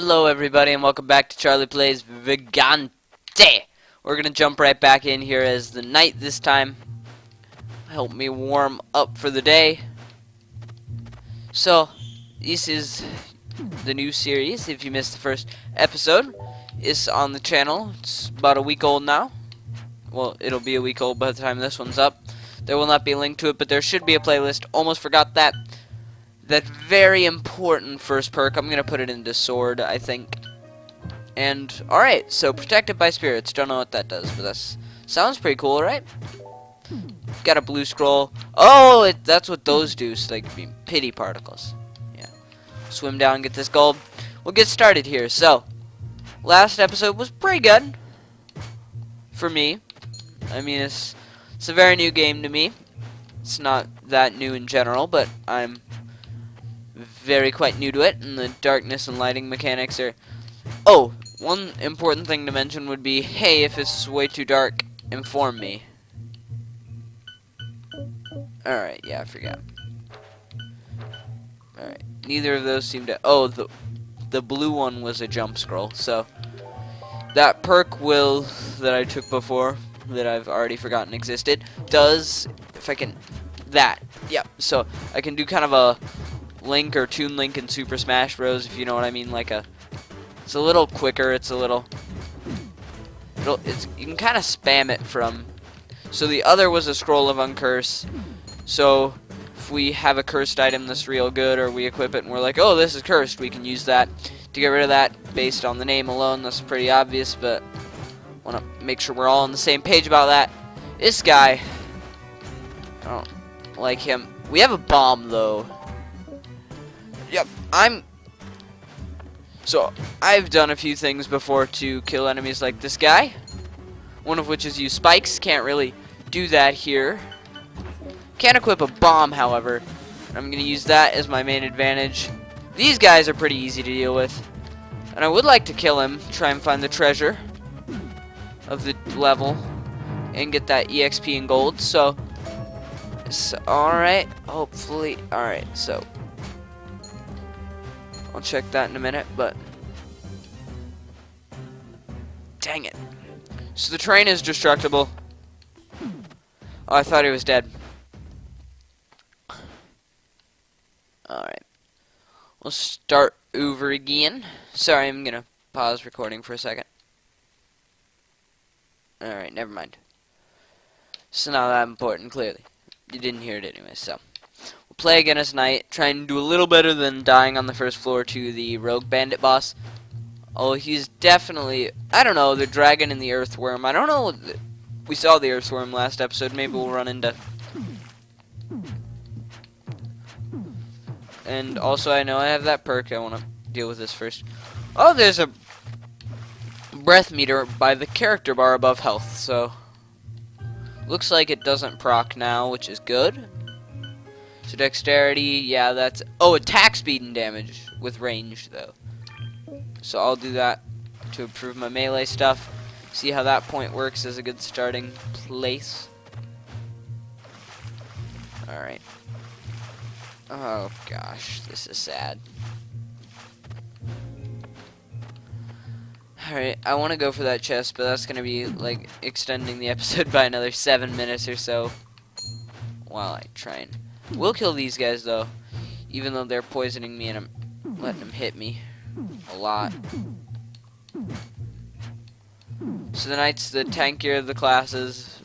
Hello everybody and welcome back to Charlie Plays Vagante. We're gonna jump right back in here as the knight this time. Help me warm up for the day. So, this is the new series. If you missed the first episode, it's on the channel. It's about a week old now. Well, it'll be a week old by the time this one's up. There will not be a link to it, but there should be a playlist. Almost forgot that. That very important first perk. I'm going to put it into sword, I think. And, alright, so protected by spirits. Don't know what that does, but that sounds pretty cool, right? Got a blue scroll. Oh, that's what those do, so they can be pity particles. Yeah. Swim down and get this gold. We'll get started here. So, last episode was pretty good. For me. I mean, it's a very new game to me. It's not that new in general, but I'm very quite new to it, and the darkness and lighting mechanics are... Oh, one important thing to mention would be, hey, if it's way too dark, inform me. Alright, yeah, I forgot. Alright, neither of those seem to... Oh, the blue one was a jump scroll, so... That perk will, that I took before, that I've already forgotten existed, does, if I can... That, yep, so I can do kind of a... Link or Toon Link in Super Smash Bros. If you know what I mean, like it's a little quicker. It's a little, you can kind of spam it from. So the other was a scroll of uncurse. So if we have a cursed item that's real good, or we equip it and we're like, oh, this is cursed, we can use that to get rid of that based on the name alone. That's pretty obvious, but want to make sure we're all on the same page about that. This guy, I don't like him. We have a bomb though. Yep, So, I've done a few things before to kill enemies like this guy. One of which is use spikes. Can't really do that here. Can equip a bomb, however. I'm going to use that as my main advantage. These guys are pretty easy to deal with. And I would like to kill him. Try and find the treasure of the level. And get that EXP and gold. So alright. Hopefully. Alright, so... I'll check that in a minute, but... Dang it. So the train is destructible. Oh, I thought he was dead. Alright. We'll start over again. Sorry, I'm gonna pause recording for a second. Alright, never mind. It's not that important, clearly. You didn't hear it anyway, so... Play again as knight, try and do a little better than dying on the first floor to the rogue bandit boss. Oh, he's definitely, I don't know, the dragon and the earthworm. I don't know, we saw the earthworm last episode, maybe we'll run into... And also I know I have that perk, I want to deal with this first. Oh, there's a breath meter by the character bar above health, so... Looks like it doesn't proc now, which is good. So dexterity, yeah, that's... Oh, attack speed and damage with range, though. So I'll do that to improve my melee stuff. See how that point works as a good starting place. Alright. Oh, gosh, this is sad. Alright, I want to go for that chest, but that's going to be, like, extending the episode by another 7 minutes or so. While I try and... We'll kill these guys, though, even though they're poisoning me and I'm letting them hit me a lot. So the knight's the tankier of the classes,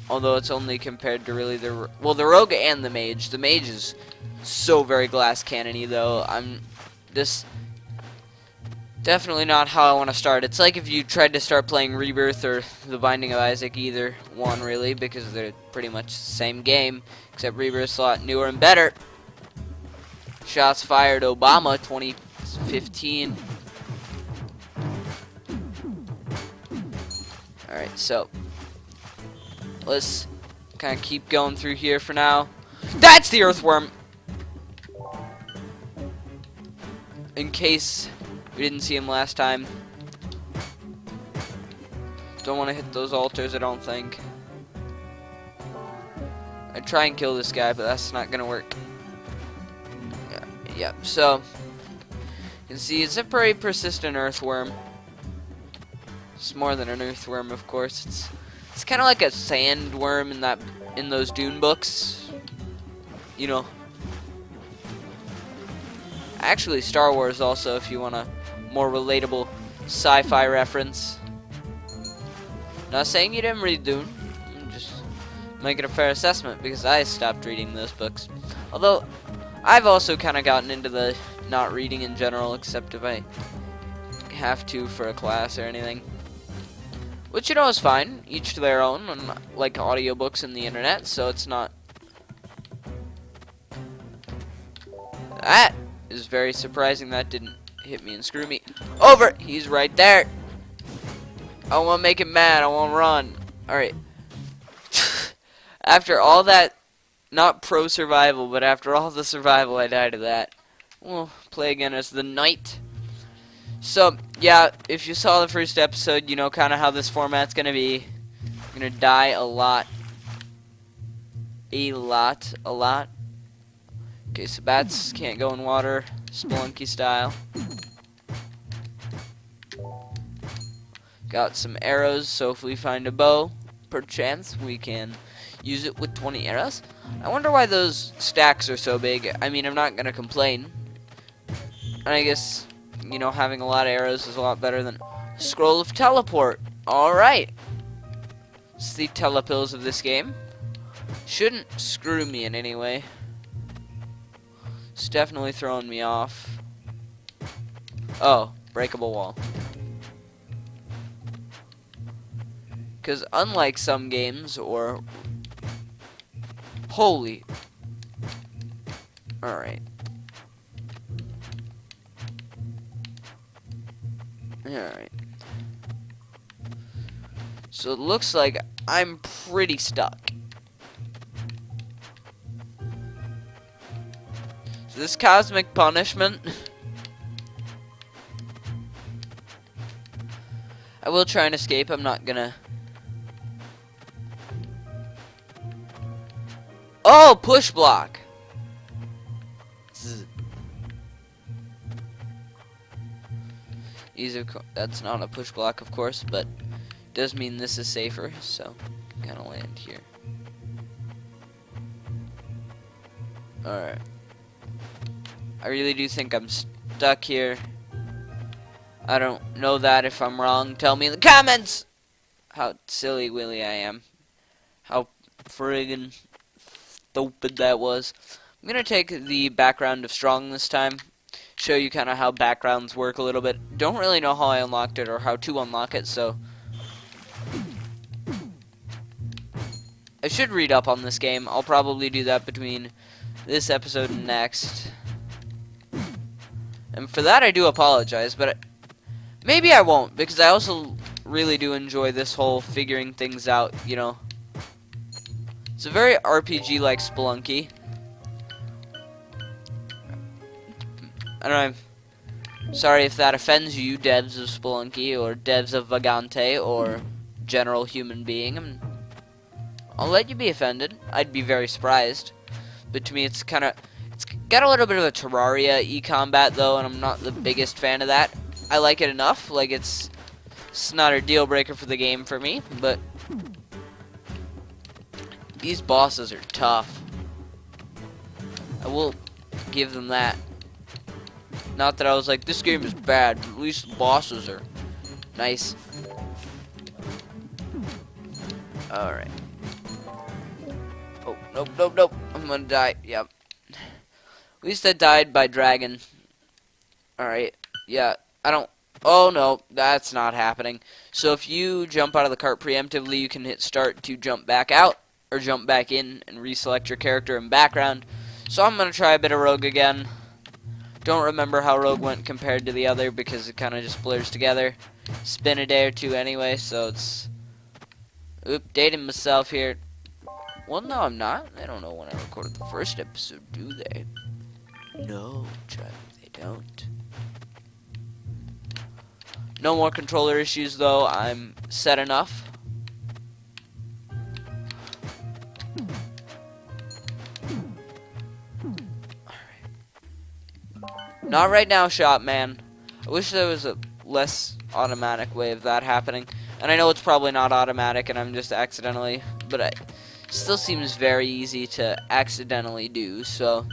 although it's only compared to really the... Well, the rogue and the mage. The mage is so very glass cannon-y, though. This... Definitely not how I want to start. It's like if you tried to start playing Rebirth or The Binding of Isaac, either one really, because they're pretty much the same game, except Rebirth's a lot newer and better. Shots fired, Obama, 2015. Alright, so let's kind of keep going through here for now. That's the earthworm! In case... We didn't see him last time. Don't want to hit those altars, I don't think. I'd try and kill this guy, but that's not going to work. Yeah, so can see it's a pretty persistent earthworm. It's more than an earthworm, of course. It's kind of like a sandworm in those Dune books. You know. Actually, Star Wars also, if you want a more relatable sci-fi reference. Not saying you didn't read Dune. I'm just making a fair assessment because I stopped reading those books. Although, I've also kind of gotten into the not reading in general, except if I have to for a class or anything. Which, you know, is fine. Each to their own, like audiobooks and the internet, so it's not... That is very surprising. That didn't hit me and screw me. Over! He's right there! I want to make him mad. I want to run. Alright. After all that, not pro survival, but after all the survival, I died of that. We'll play again as the knight. So, yeah, if you saw the first episode, you know kind of how this format's going to be. I'm going to die a lot. A lot. Okay, so bats can't go in water, Spelunky style. Got some arrows, so if we find a bow, perchance, we can use it with 20 arrows. I wonder why those stacks are so big. I mean, I'm not going to complain. And I guess... you know, having a lot of arrows is a lot better than Scroll of Teleport. Alright. It's the telepills of this game. Shouldn't screw me in any way. It's definitely throwing me off. Oh, breakable wall. Because unlike some games, or... Holy... Alright. Alright. So it looks like I'm pretty stuck. Is this cosmic punishment? I will try and escape. I'm not gonna... Oh! Push block! Zzz. That's not a push block, of course, but does mean this is safer, so I'm gonna land here. Alright. I really do think I'm stuck here. I don't know that. If I'm wrong, tell me in the comments how silly willy I am. How friggin' stupid that was. I'm gonna take the background of strong this time. Show you kind of how backgrounds work a little bit. Don't really know how I unlocked it or how to unlock it, so I should read up on this game. I'll probably do that between this episode and next. And for that I do apologize, but maybe I won't, because I also really do enjoy this whole figuring things out, you know. It's a very RPG-like Spelunky. I don't know. Sorry if that offends you, devs of Spelunky, or devs of Vagante, or general human being. I'll let you be offended. I'd be very surprised. But to me, it's got a little bit of a Terraria e-combat, though, and I'm not the biggest fan of that. I like it enough. Like, it's not a deal breaker for the game for me, but these bosses are tough. I will give them that. Not that I was like, this game is bad, but at least the bosses are nice. Alright. Oh, nope. I'm gonna die. Yep. At least I died by dragon. Alright. Yeah, I don't... Oh, no, that's not happening. So if you jump out of the cart preemptively, you can hit start to jump back out, or jump back in and reselect your character and background. So I'm gonna try a bit of Rogue again. Don't remember how Rogue went compared to the other because it kind of just blurs together. It's been a day or two anyway, so it's... Oop, dating myself here. Well, no, I'm not. They don't know when I recorded the first episode, do they? No, Trev, they don't. No more controller issues, though. I'm set enough. Not right now, shop man. I wish there was a less automatic way of that happening. And I know it's probably not automatic and I'm just accidentally, but it still seems very easy to accidentally do, so.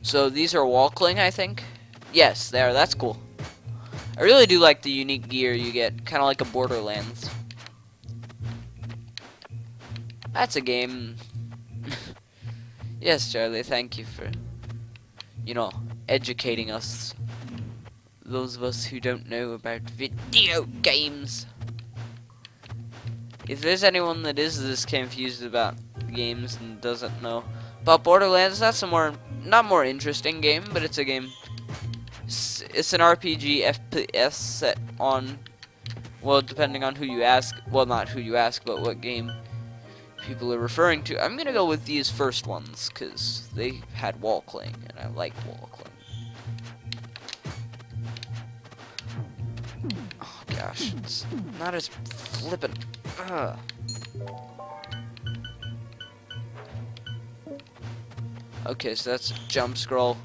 So these are walkling, I think? Yes, there, that's cool. I really do like the unique gear you get, kind of like a Borderlands. That's a game. Yes, Charlie, thank you for, you know, educating us. Those of us who don't know about video games. If there's anyone that is this confused about games and doesn't know about Borderlands, that's a not more interesting game, but it's a game. It's an RPG FPS set on, well, depending on who you ask. Well, not who you ask, but what game people are referring to. I'm gonna go with these first ones because they had wall cling, and I like wall cling. Oh gosh, it's not as flippin'. Ugh. Okay, so that's a jump scroll.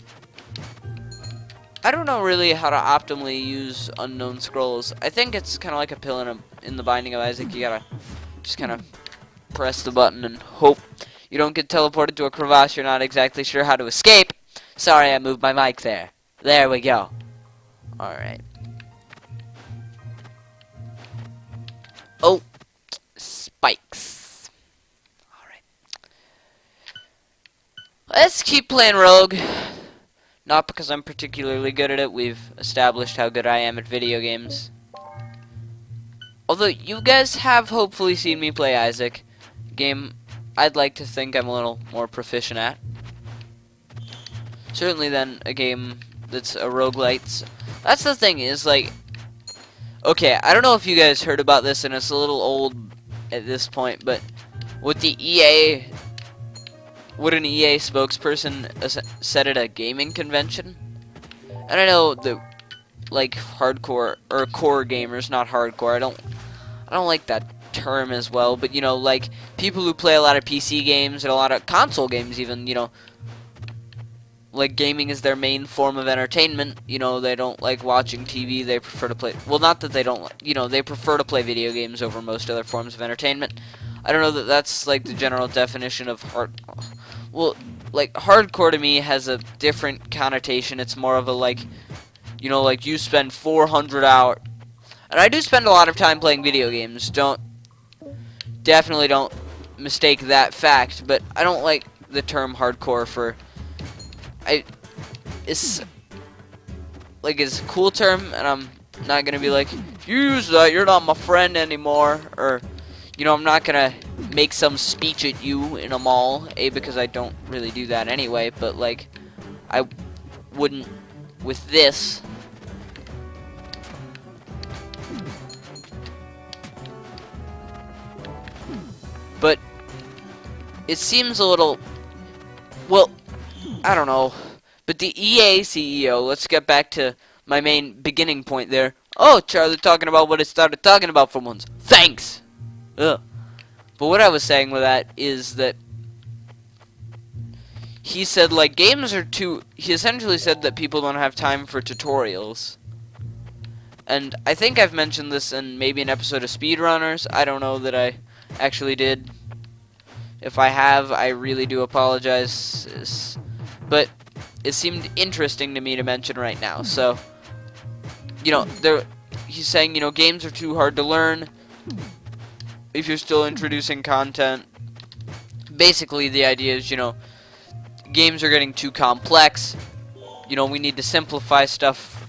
I don't know really how to optimally use unknown scrolls. I think it's kind of like a pill in the Binding of Isaac. You gotta just kind of press the button and hope you don't get teleported to a crevasse you're not exactly sure how to escape. Sorry, I moved my mic there. There we go. Alright. Oh, spikes. Alright. Let's keep playing Rogue. Not because I'm particularly good at it. We've established how good I am at video games. Although you guys have hopefully seen me play Isaac. Game I'd like to think I'm a little more proficient at. Certainly than a game that's a roguelite. That's the thing is, like, okay, I don't know if you guys heard about this, and it's a little old at this point, but with the EA, what an EA spokesperson said at a gaming convention, and I know that, like, hardcore, or core gamers, not hardcore, I don't like that term as well, but, you know, like, people who play a lot of PC games, and a lot of console games even, you know, like, gaming is their main form of entertainment. You know, they don't like watching TV. They prefer to play, well, not that they don't, you know, they prefer to play video games over most other forms of entertainment. I don't know that that's, like, the general definition of well, like, hardcore to me has a different connotation. It's more of a, like, you know, like, you spend 400 hours, and I do spend a lot of time playing video games. Definitely don't mistake that fact, but I don't like the term hardcore for, it's like, it's a cool term, and I'm not gonna be like, you use that, you're not my friend anymore, or, you know, I'm not gonna make some speech at you in a mall, because I don't really do that anyway, but, like, I wouldn't with this. But it seems a little, well, I don't know. But the EA CEO, let's get back to my main beginning point there. Oh, Charlie talking about what it started talking about for once. Thanks! Ugh. But what I was saying with that is that he said, like, games are too, he essentially said that people don't have time for tutorials. And I think I've mentioned this in maybe an episode of Speedrunners. I don't know that I actually did. If I have, I really do apologize. But it seemed interesting to me to mention right now. So, you know, he's saying, you know, games are too hard to learn if you're still introducing content. Basically, the idea is, you know, games are getting too complex. You know, we need to simplify stuff.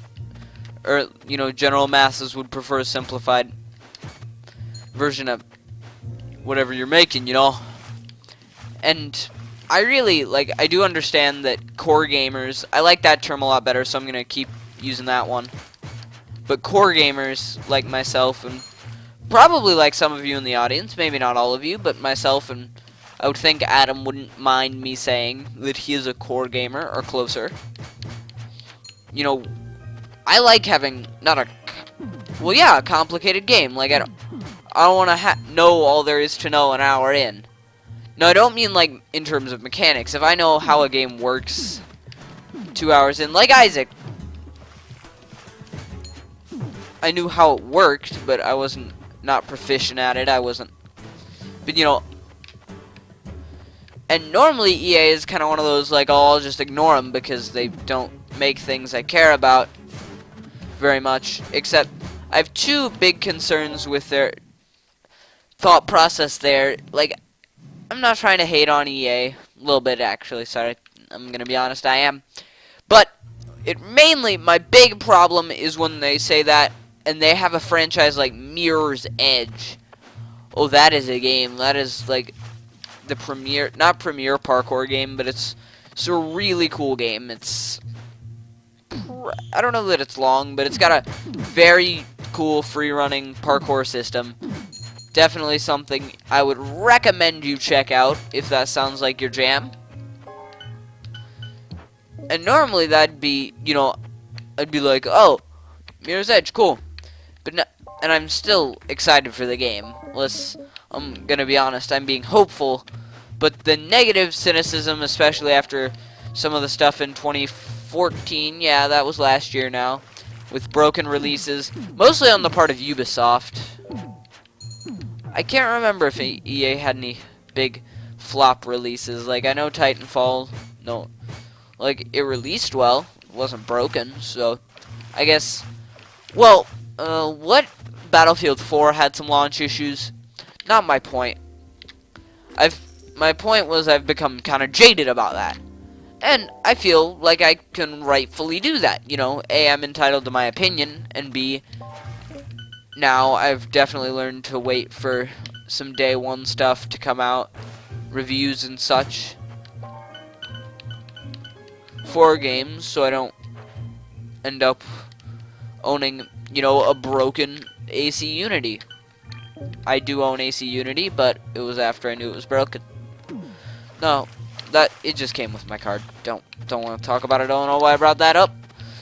Or, you know, general masses would prefer a simplified version of whatever you're making, you know. And I really, like, I do understand that core gamers, I like that term a lot better, so I'm going to keep using that one. But core gamers, like myself, and probably like some of you in the audience, maybe not all of you, but myself, and I would think Adam wouldn't mind me saying that he is a core gamer, or closer. You know, I like having, not a, well, yeah, a complicated game. Like, I don't want to know all there is to know an hour in. No, I don't mean, like, in terms of mechanics. If I know how a game works 2 hours in. Like Isaac, I knew how it worked, but I wasn't not proficient at it. I wasn't. But, you know, and normally EA is kind of one of those, like, oh, I'll just ignore them because they don't make things I care about very much. Except, I have two big concerns with their thought process there. Like, I'm not trying to hate on EA. A little bit, actually. Sorry. I'm going to be honest, I am. But, my big problem is when they say that, and they have a franchise like Mirror's Edge. Oh, that is a game. That is, like, the premier, not premier parkour game, but it's a really cool game. It's, I don't know that it's long, but it's got a very cool free-running parkour system. Definitely something I would recommend you check out if that sounds like your jam. And normally that'd be, you know, I'd be like, oh, Mirror's Edge, cool. But no, and I'm still excited for the game. I'm gonna be honest, I'm being hopeful. But the negative cynicism, especially after some of the stuff in 2014, yeah, that was last year now, with broken releases, mostly on the part of Ubisoft. I can't remember if EA had any big flop releases. Like, I know Titanfall, no, like, it released well, it wasn't broken, so I guess, well, what Battlefield 4 had some launch issues? Not my point. My point was I've become kind of jaded about that. And I feel like I can rightfully do that. You know, A, I'm entitled to my opinion, and B, now I've definitely learned to wait for some day one stuff to come out, reviews and such, for games, so I don't end up owning, you know, a broken AC Unity. I do own AC Unity, but it was after I knew it was broken. No, it just came with my card. Don't want to talk about it. I don't know why I brought that up.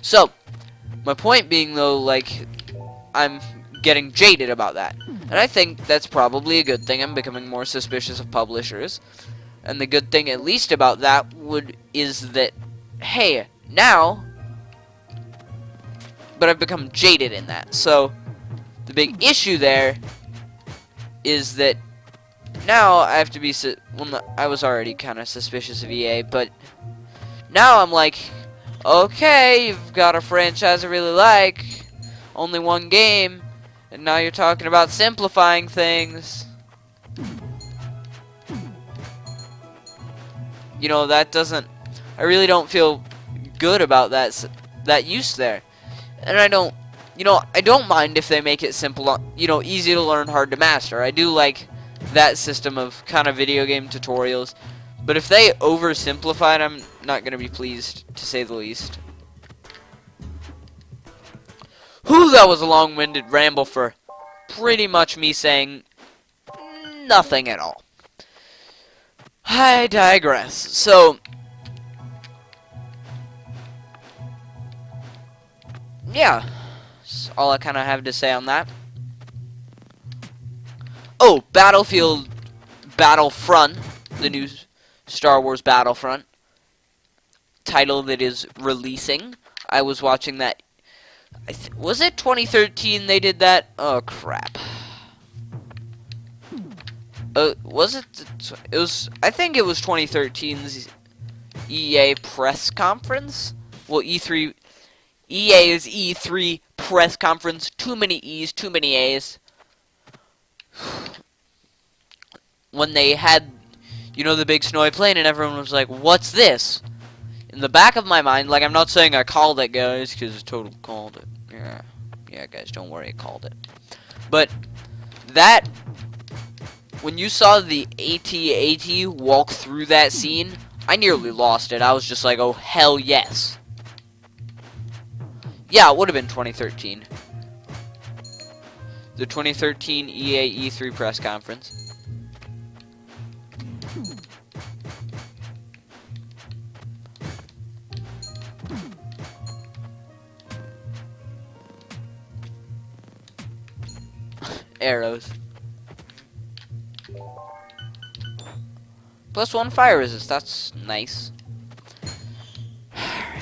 So, my point being though, like, I'm getting jaded about that. And I think that's probably a good thing. I'm becoming more suspicious of publishers. And the good thing, at least about that, is that, hey, now, but I've become jaded in that. So, the big issue there is that now I have to be, I was already kind of suspicious of EA, but now I'm like, okay, you've got a franchise I really like, only one game, and now you're talking about simplifying things. You know, that doesn't, I really don't feel good about that use there. And I don't, you know, I don't mind if they make it simple, you know, easy to learn, hard to master. I do like that system of kind of video game tutorials. But if they oversimplify it, I'm not going to be pleased, to say the least. Whew, that was a long-winded ramble for pretty much me saying nothing at all. I digress. So, yeah, that's all I kind of have to say on that. Oh, Battlefront, the new Star Wars Battlefront title that is releasing. I was watching that. Was it 2013 they did that? Oh, crap. Was it? It was. I think it was 2013's EA press conference. Well, E3. EA's E3 press conference. Too many E's, too many A's. When they had, you know, the big snowy plane, and everyone was like, "What's this?" In the back of my mind, like, I'm not saying I called it, guys, because it's totally called it. Yeah, guys, don't worry, I called it. But that, when you saw the AT-AT walk through that scene, I nearly lost it. I was just like, oh, hell yes. Yeah, it would have been 2013. The 2013 EA E3 press conference. Arrows. +1 fire resist, that's nice. Alright.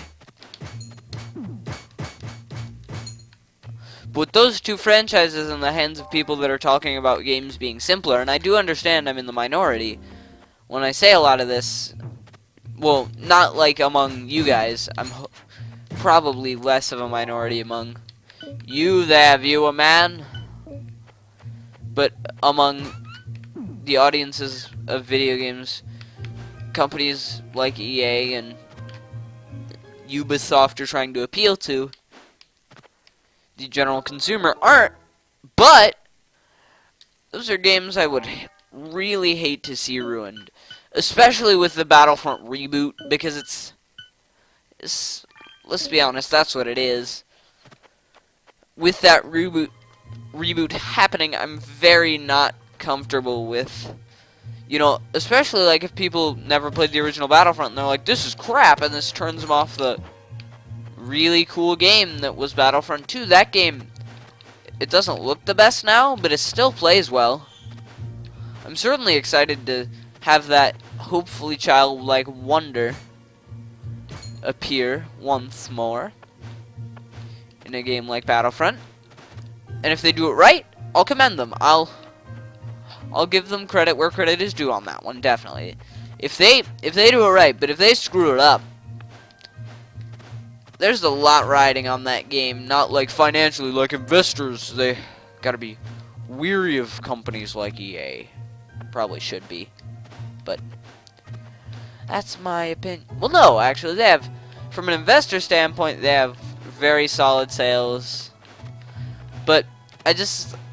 With those two franchises in the hands of people that are talking about games being simpler, and I do understand I'm in the minority when I say a lot of this, well, not like among you guys, I'm probably less of a minority among you there, viewer man, but among the audiences of video games, companies like EA and Ubisoft are trying to appeal to, the general consumer aren't, but those are games I would really hate to see ruined, especially with the Battlefront reboot, because it's let's be honest, that's what it is. With that reboot happening, I'm very not comfortable with, you know, especially like if people never played the original Battlefront and they're like, this is crap, and this turns them off the really cool game that was Battlefront 2. That game, it doesn't look the best now, but it still plays well. I'm certainly excited to have that hopefully childlike wonder appear once more in a game like Battlefront. And if they do it right, I'll commend them. I'll give them credit where credit is due on that one, definitely. If they do it right, but if they screw it up, there's a lot riding on that game. Not like financially, like investors, they gotta be weary of companies like EA. Probably should be, but that's my opinion. Well, no, actually, they have, from an investor standpoint, they have very solid sales. But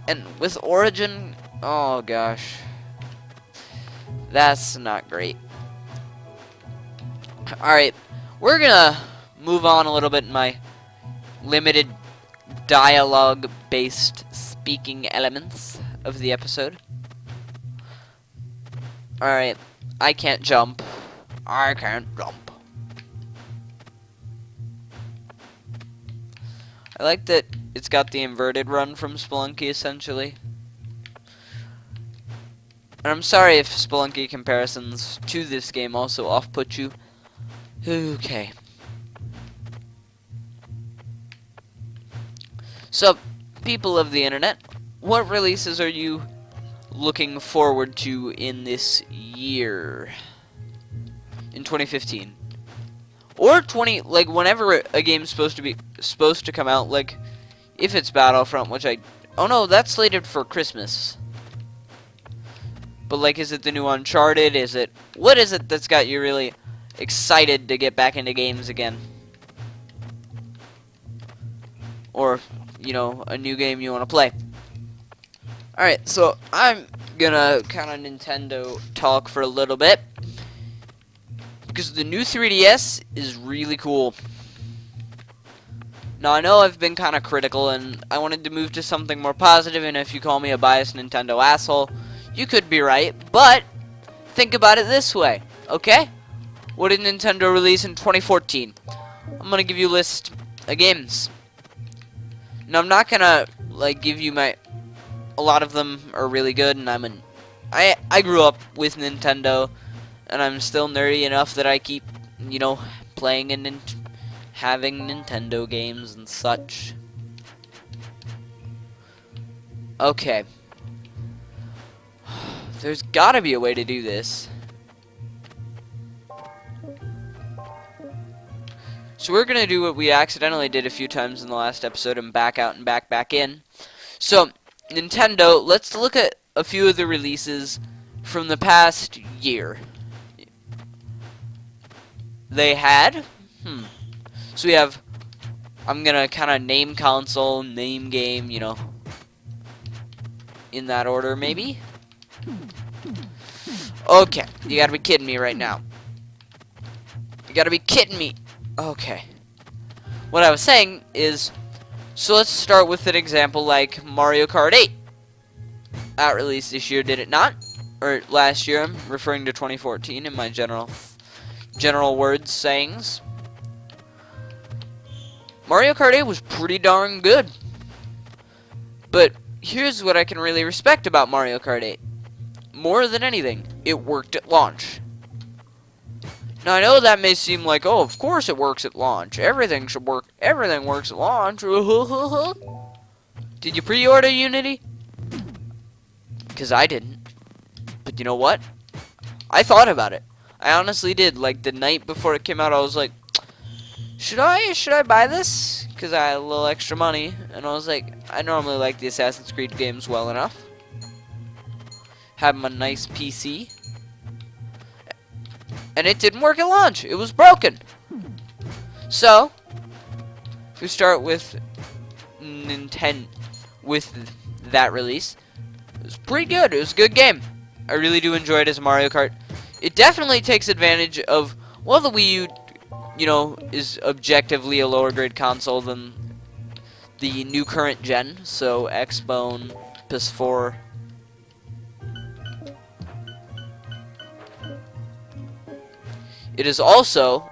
and with Origin, oh gosh, that's not great. Alright, we're gonna move on a little bit in my limited dialogue-based speaking elements of the episode. Alright, I can't jump. I can't jump. I like that it's got the inverted run from Spelunky, essentially. And I'm sorry if Spelunky comparisons to this game also off-put you. Okay. So, people of the internet, what releases are you looking forward to in this year? In 2015? Or like whenever a game's supposed to come out, like if it's Battlefront, which oh no, that's slated for Christmas. But like, is it the new Uncharted? What is it that's got you really excited to get back into games again? Or, you know, a new game you want to play. Alright, so I'm gonna kind of Nintendo talk for a little bit, because the new 3DS is really cool. Now, I know I've been kind of critical, and I wanted to move to something more positive, and if you call me a biased Nintendo asshole, you could be right, but think about it this way, okay? What did Nintendo release in 2014? I'm gonna give you a list of games. Now, I'm not gonna, like, give you a lot of them are really good, and I grew up with Nintendo, and I'm still nerdy enough that I keep, you know, playing and having Nintendo games and such. Okay. There's gotta be a way to do this. So we're gonna do what we accidentally did a few times in the last episode and back out and back in. So, Nintendo, let's look at a few of the releases from the past year. They had, so we have, I'm gonna kind of name console, name game, you know, in that order, maybe? Okay, you gotta be kidding me right now. You gotta be kidding me. Okay. What I was saying is, so let's start with an example like Mario Kart 8. That released this year, did it not? Or last year, I'm referring to 2014 in my general words sayings. Mario Kart 8 was pretty darn good. But here's what I can really respect about Mario Kart 8. More than anything, it worked at launch. Now, I know that may seem like, oh, of course it works at launch. Everything should work. Everything works at launch. Did you pre-order Unity? Because I didn't. But you know what? I thought about it. I honestly did. Like the night before it came out, I was like, should I buy this? Because I had a little extra money, and I was like, I normally like the Assassin's Creed games well enough. Have a nice PC, and it didn't work at launch. It was broken. So, if we start with Nintendo, with that release, it was pretty good. It was a good game. I really do enjoy it as a Mario Kart. It definitely takes advantage of, well, the Wii U, you know, is objectively a lower grade console than the new current gen, so Xbone, PS4. It is also,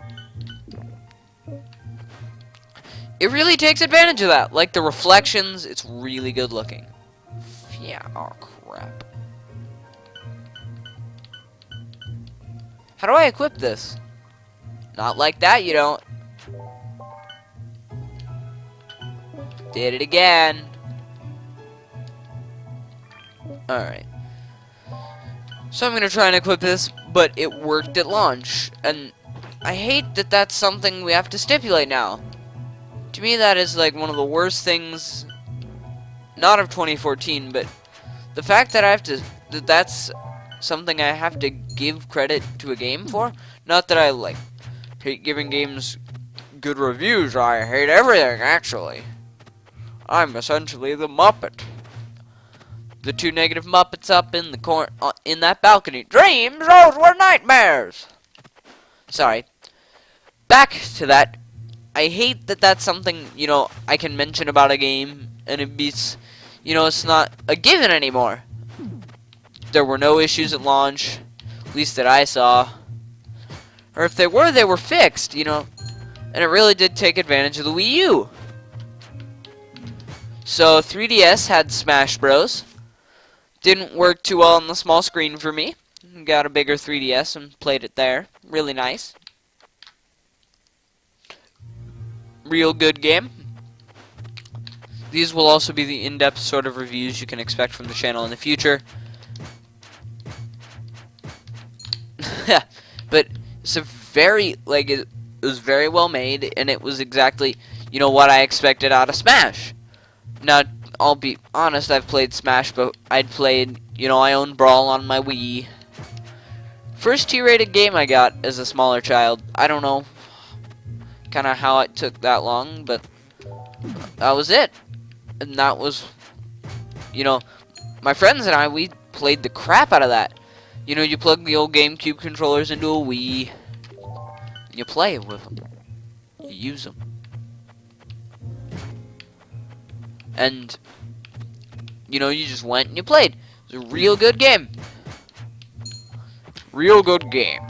it really takes advantage of that. Like the reflections, it's really good looking. Yeah, oh crap. How do I equip this? Not like that, you don't. Did it again. Alright. So I'm gonna try and equip this, but it worked at launch. And I hate that that's something we have to stipulate now. To me, that is like one of the worst things, not of 2014, but the fact that I have to, that's something I have to give credit to a game for. Not that I like hate giving games good reviews. I hate everything, actually. I'm essentially the Muppet. The two negative Muppets up in the corner, in that balcony. Dreams, those were nightmares. Sorry. Back to that. I hate that that's something, you know, I can mention about a game, and it beats, you know, it's not a given anymore. There were no issues at launch, at least that I saw. Or if they were fixed, you know. And it really did take advantage of the Wii U. So 3DS had Smash Bros. Didn't work too well on the small screen for me. Got a bigger 3DS and played it there. Really nice. Real good game. These will also be the in-depth sort of reviews you can expect from the channel in the future. But it's a very, like, it was very well made, and it was exactly, you know, what I expected out of Smash. Now, I'll be honest, I've played Smash, but I'd played, you know, I own Brawl on my Wii. First T-rated game I got as a smaller child. I don't know kind of how it took that long, but that was it. And that was, you know, my friends and I, we played the crap out of that. You know, you plug the old GameCube controllers into a Wii, and you play with them. You use them. And, you know, you just went and you played. It was a real good game. Real good game.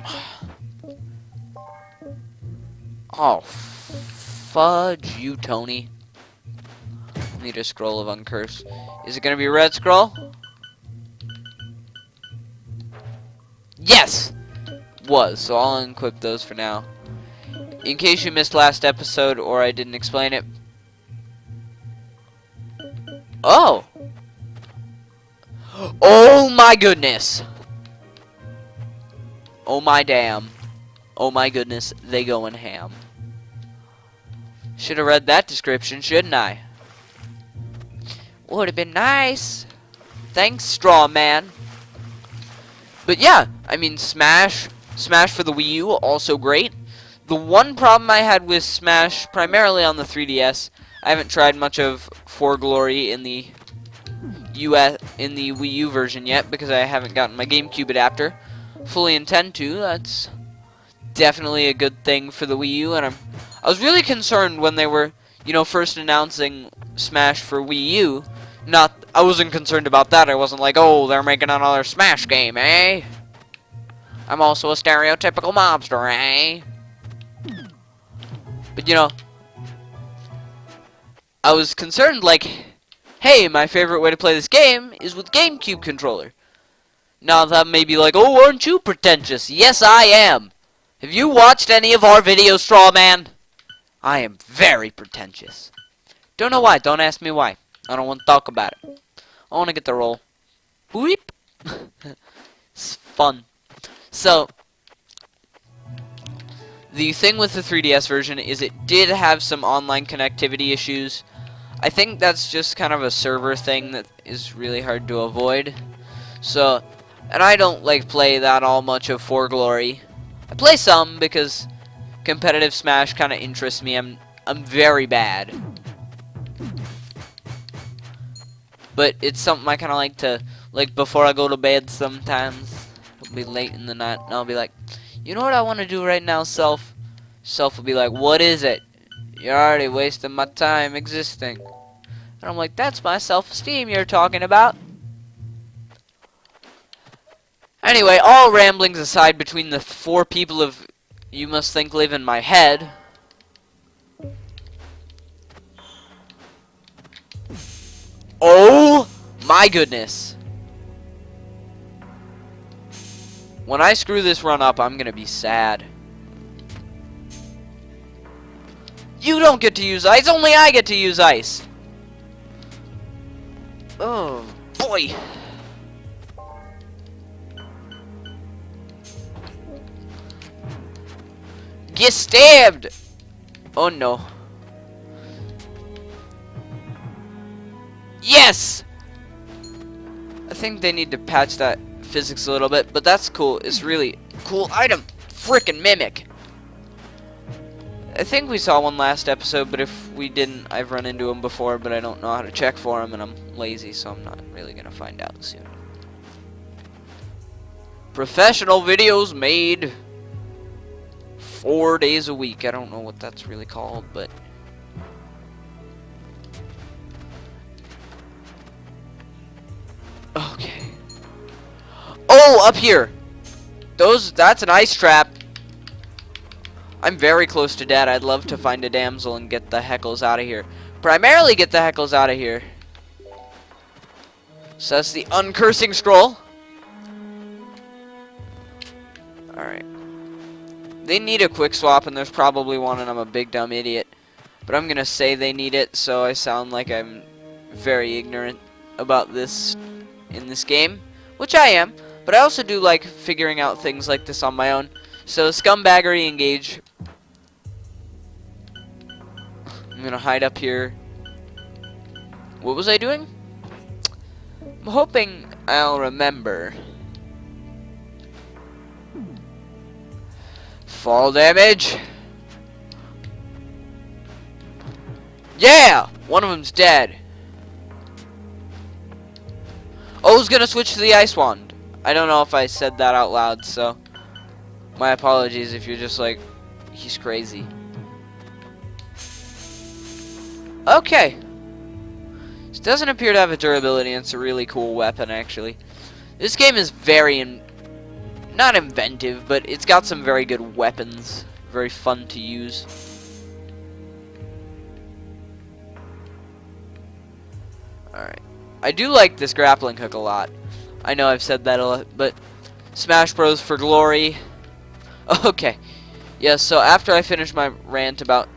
Oh, fudge you, Tony. Need a scroll of uncursed. Is it gonna be a red scroll? Yes! Was, so I'll unequip those for now. In case you missed last episode or I didn't explain it. Oh! Oh my goodness! Oh my damn. Oh my goodness, they going ham. Should have read that description, shouldn't I? Would have been nice. Thanks, Straw Man. But yeah, I mean, Smash for the Wii U, also great. The one problem I had with Smash, primarily on the 3DS, I haven't tried much of For Glory in the Wii U version yet because I haven't gotten my GameCube adapter. Fully intend to. That's definitely a good thing for the Wii U, and I was really concerned when they were, you know, first announcing Smash for Wii U. I wasn't concerned about that. I wasn't like, oh, they're making another Smash game, eh? I'm also a stereotypical mobster, eh? But, you know, I was concerned, like, hey, my favorite way to play this game is with GameCube controller. Now that may be like, oh, aren't you pretentious? Yes, I am. Have you watched any of our videos, Straw Man? I am very pretentious. Don't know why. Don't ask me why. I don't want to talk about it. I want to get the roll. Boop. It's fun. So, the thing with the 3DS version is it did have some online connectivity issues. I think that's just kind of a server thing that is really hard to avoid. So, and I don't like play that all much of For Glory. I play some because competitive Smash kind of interests me. I'm very bad, but it's something I kind of like to, like, before I go to bed sometimes. It'll be late in the night and I'll be like, you know what I want to do right now, Self? Self will be like, what is it? You're already wasting my time existing. And I'm like, that's my self-esteem you're talking about. Anyway, all ramblings aside, between the 4 people of You Must Think live in my head. Oh my goodness. When I screw this run up, I'm gonna be sad. You don't get to use ice, only I get to use ice. Oh boy. Get stabbed! Oh no. Yes! I think they need to patch that physics a little bit, but that's cool. It's really cool item. Frickin' Mimic. I think we saw one last episode, but if we didn't, I've run into him before, but I don't know how to check for him, and I'm lazy, so I'm not really gonna find out soon. Professional videos made 4 days a week. I don't know what that's really called, but okay. Oh, up here. That's an ice trap. I'm very close to dead. I'd love to find a damsel and get the heckles out of here. Primarily get the heckles out of here. So that's the uncursing scroll. Alright. They need a quick swap, and there's probably one, and I'm a big dumb idiot. But I'm gonna say they need it, so I sound like I'm very ignorant about this in this game. Which I am, but I also do like figuring out things like this on my own. So, scumbaggery engage. I'm gonna hide up here. What was I doing? I'm hoping I'll remember. Fall damage. Yeah! One of them's dead. Oh, who's gonna switch to the ice wand? I don't know if I said that out loud, so my apologies if you're just like, he's crazy. Okay. This doesn't appear to have a durability, and it's a really cool weapon, actually. This game is very, not inventive, but it's got some very good weapons. Very fun to use. Alright. I do like this grappling hook a lot. I know I've said that a lot, but Smash Bros. For glory. Okay. Yeah, so after I finish my rant about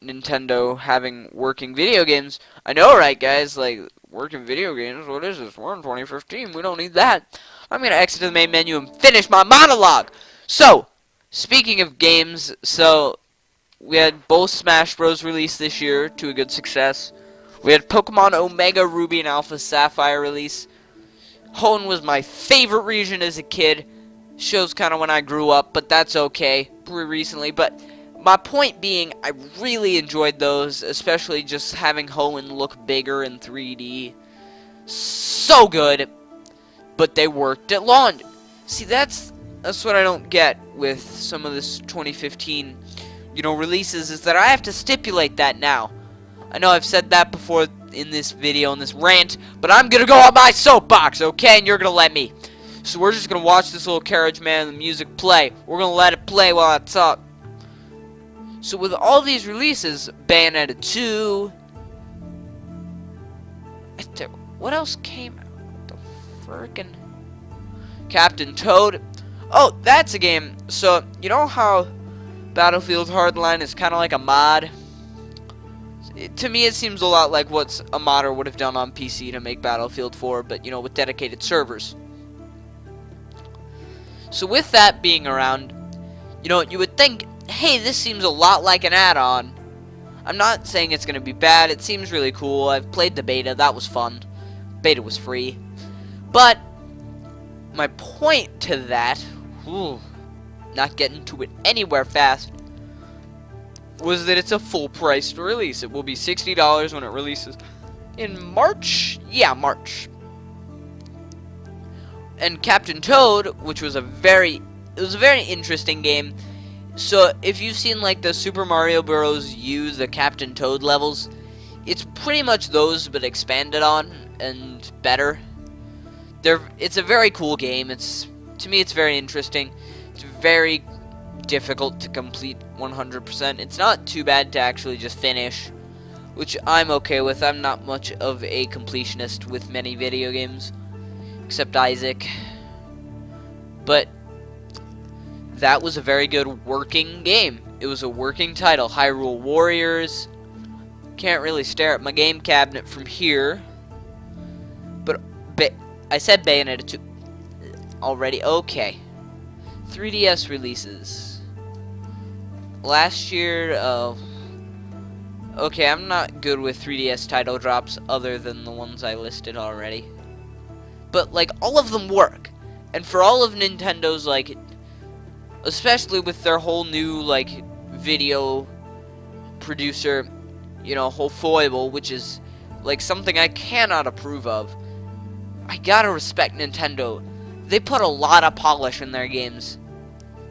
Nintendo having working video games, I know, right, guys? Like, working video games? What is this? We're in 2015. We don't need that. I'm going to exit to the main menu and finish my monologue. So, speaking of games, so we had both Smash Bros. Released this year to a good success. We had Pokemon Omega Ruby and Alpha Sapphire release. Hoenn was my favorite region as a kid. Shows kind of when I grew up, but that's okay. Pretty recently, but my point being, I really enjoyed those, especially just having Hoenn look bigger in 3D. So good, but they worked at launch. See, that's what I don't get with some of this 2015, releases, is that I have to stipulate that now. I know I've said that before in this video, in this rant, but I'm gonna go on my soapbox, okay? And you're gonna let me. So we're just gonna watch this little carriage man and the music play. We're gonna let it play while I talk. So with all these releases, Bayonetta 2, what else came out? What the frickin' Captain Toad. Oh, that's a game. So you know how Battlefield Hardline is kind of like a mod? To me, it seems a lot like what a modder would have done on PC to make Battlefield 4, but, you know, with dedicated servers. So with that being around, you know, you would think, hey, this seems a lot like an add-on. I'm not saying it's going to be bad. It seems really cool. I've played the beta. That was fun. Beta was free. But my point to that, not getting to it anywhere fast, was that it's a full-priced release. It will be $60 when it releases in March. Yeah, March. And Captain Toad, which was a very interesting game. So if you've seen like the Super Mario Bros. U, the Captain Toad levels, it's pretty much those but expanded on and better. It's a very cool game. To me it's very interesting. It's very difficult to complete 100%. It's not too bad to actually just finish, which I'm okay with. I'm not much of a completionist with many video games, except Isaac. But that was a very good working game. It was a working title. Hyrule Warriors. Can't really stare at my game cabinet from here. But I said Bayonetta 2 already. Okay. 3DS releases. Last year, okay, I'm not good with 3DS title drops other than the ones I listed already. But, like, all of them work. And for all of Nintendo's, like, especially with their whole new, like, video producer, you know, whole foible, which is, like, something I cannot approve of. I gotta respect Nintendo. They put a lot of polish in their games.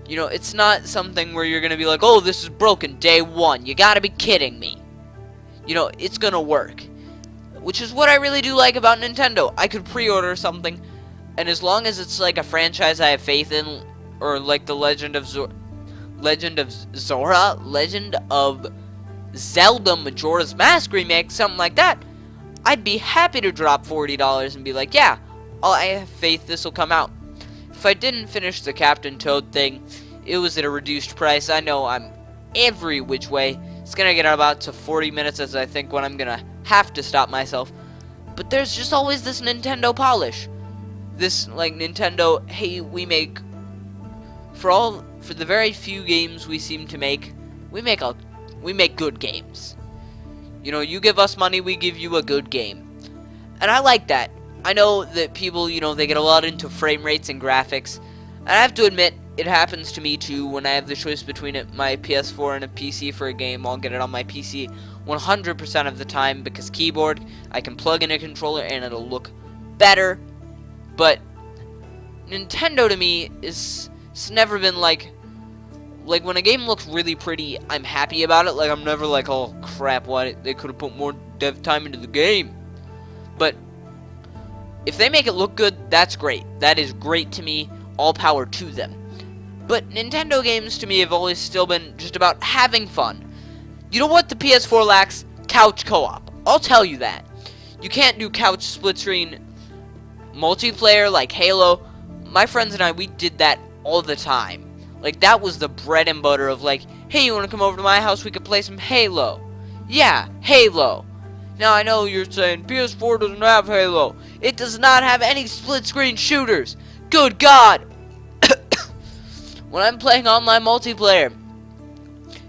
You know, it's not something where you're gonna be like, oh, this is broken day one. You gotta be kidding me. You know, it's gonna work. Which is what I really do like about Nintendo. I could pre-order something, and as long as it's like a franchise I have faith in, or like the Legend of Zelda Majora's Mask remake, something like that, I'd be happy to drop $40 and be like, yeah, I have faith this will come out. If I didn't finish the Captain Toad thing, it was at a reduced price. I know I'm every which way. It's gonna get about to 40 minutes as I think when I'm gonna have to stop myself. But there's just always this Nintendo polish. This, like, Nintendo, hey, we make, for the very few games we seem to make, we make good games. You know, you give us money, we give you a good game. And I like that. I know that people, you know, they get a lot into frame rates and graphics. And I have to admit, it happens to me too when I have the choice between my PS4 and a PC for a game. I'll get it on my PC 100% of the time because keyboard, I can plug in a controller and it'll look better. But Nintendo to me it's never been like when a game looks really pretty, I'm happy about it. Like, I'm never like, oh crap, what, they could have put more dev time into the game. But if they make it look good, that's great. That is great to me. All power to them. But Nintendo games to me have always still been just about having fun. You know what the PS4 lacks? Couch co-op. I'll tell you that. You can't do couch split screen multiplayer like Halo. My friends and I, we did that all the time. Like, that was the bread and butter of like, hey, you want to come over to my house? We could play some Halo. Yeah, Halo. Now, I know you're saying PS4 doesn't have Halo. It does not have any split-screen shooters. Good God. When I'm playing online multiplayer,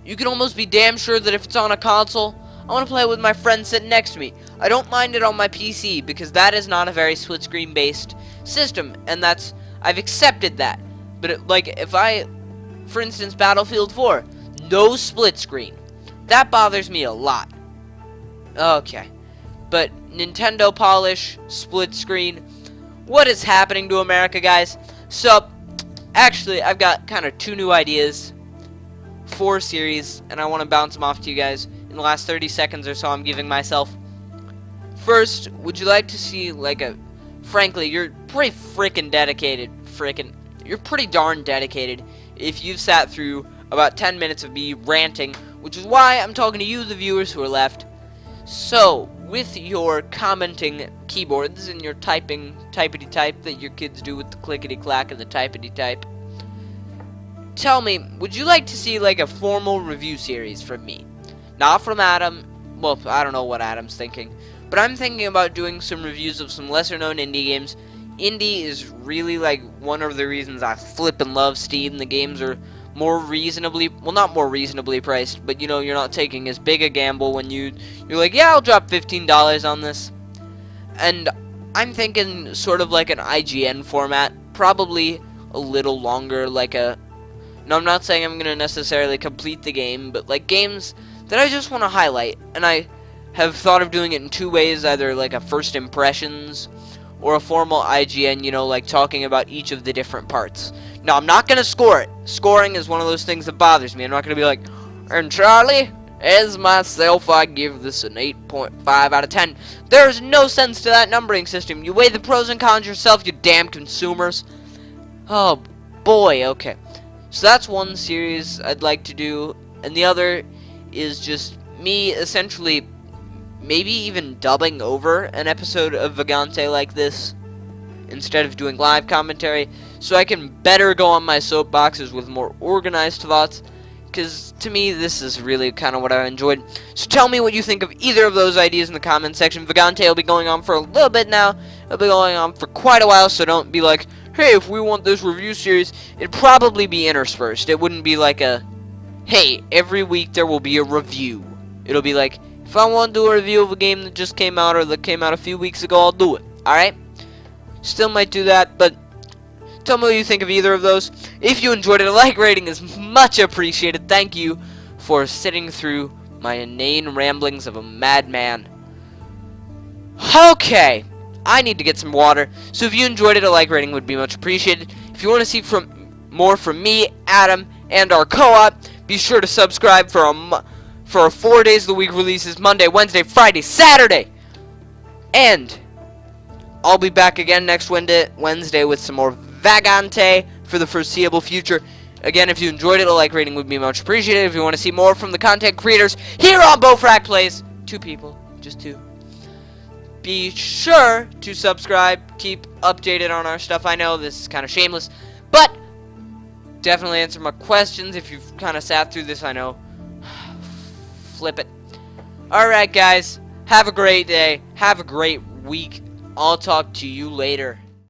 you can almost be damn sure that if it's on a console, I want to play it with my friend sitting next to me. I don't mind it on my PC because that is not a very split-screen based system, and I've accepted that. But like, if for instance, Battlefield 4, no split screen. That bothers me a lot. Okay. But Nintendo polish, split screen. What is happening to America, guys? So, actually, I've got kind of 2 new ideas for a series, and I want to bounce them off to you guys in the last 30 seconds or so I'm giving myself. First, would you like to see, like, frankly, you're pretty freaking dedicated. You're pretty darn dedicated if you've sat through about 10 minutes of me ranting, which is why I'm talking to you, the viewers who are left. So, with your commenting keyboards and your typity-type that your kids do with the clickety-clack and the typity-type, tell me, would you like to see like a formal review series from me? Not from Adam, well, I don't know what Adam's thinking, but I'm thinking about doing some reviews of some lesser known indie games. Indie is really like one of the reasons I flippin' love Steam. The games are more reasonably, well, not more reasonably priced, but you know, you're not taking as big a gamble when you're like, yeah, I'll drop $15 on this. And I'm thinking sort of like an IGN format, probably a little longer, like a, no, I'm not saying I'm going to necessarily complete the game, but like games that I just want to highlight. And I have thought of doing it in two ways, either like a first impressions or a formal IGN, you know, like talking about each of the different parts. Now, I'm not going to score it. Scoring is one of those things that bothers me. I'm not going to be like, and Charlie, as myself, I give this an 8.5 out of 10. There's no sense to that numbering system. You weigh the pros and cons yourself, you damn consumers. Oh, boy, okay. So that's one series I'd like to do, and the other is just me essentially maybe even dubbing over an episode of Vagante like this instead of doing live commentary, so I can better go on my soapboxes with more organized thoughts, because to me this is really kind of what I enjoyed. So tell me what you think of either of those ideas in the comment section. Vagante will be going on for a little bit now. It'll be going on for quite a while, so don't be like, hey, if we want this review series, it'd probably be interspersed. It wouldn't be like a, hey, every week there will be a review. It'll be like, if I want to do a review of a game that just came out or that came out a few weeks ago, I'll do it. Alright? Still might do that, but tell me what you think of either of those. If you enjoyed it, a like rating is much appreciated. Thank you for sitting through my inane ramblings of a madman. Okay, I need to get some water, so if you enjoyed it, a like rating would be much appreciated. If you want to see more from me, Adam, and our co-op, be sure to subscribe for our 4 days of the week releases: Monday, Wednesday, Friday, Saturday. And I'll be back again next Wednesday with some more Vagante for the foreseeable future. Again, if you enjoyed it, a like rating would be much appreciated. If you want to see more from the content creators here on Bofrak Plays, 2 people, just 2. Be sure to subscribe, keep updated on our stuff. I know this is kind of shameless, but definitely answer my questions if you've kind of sat through this. I know. Flip it. Alright, guys. Have a great day. Have a great week. I'll talk to you later.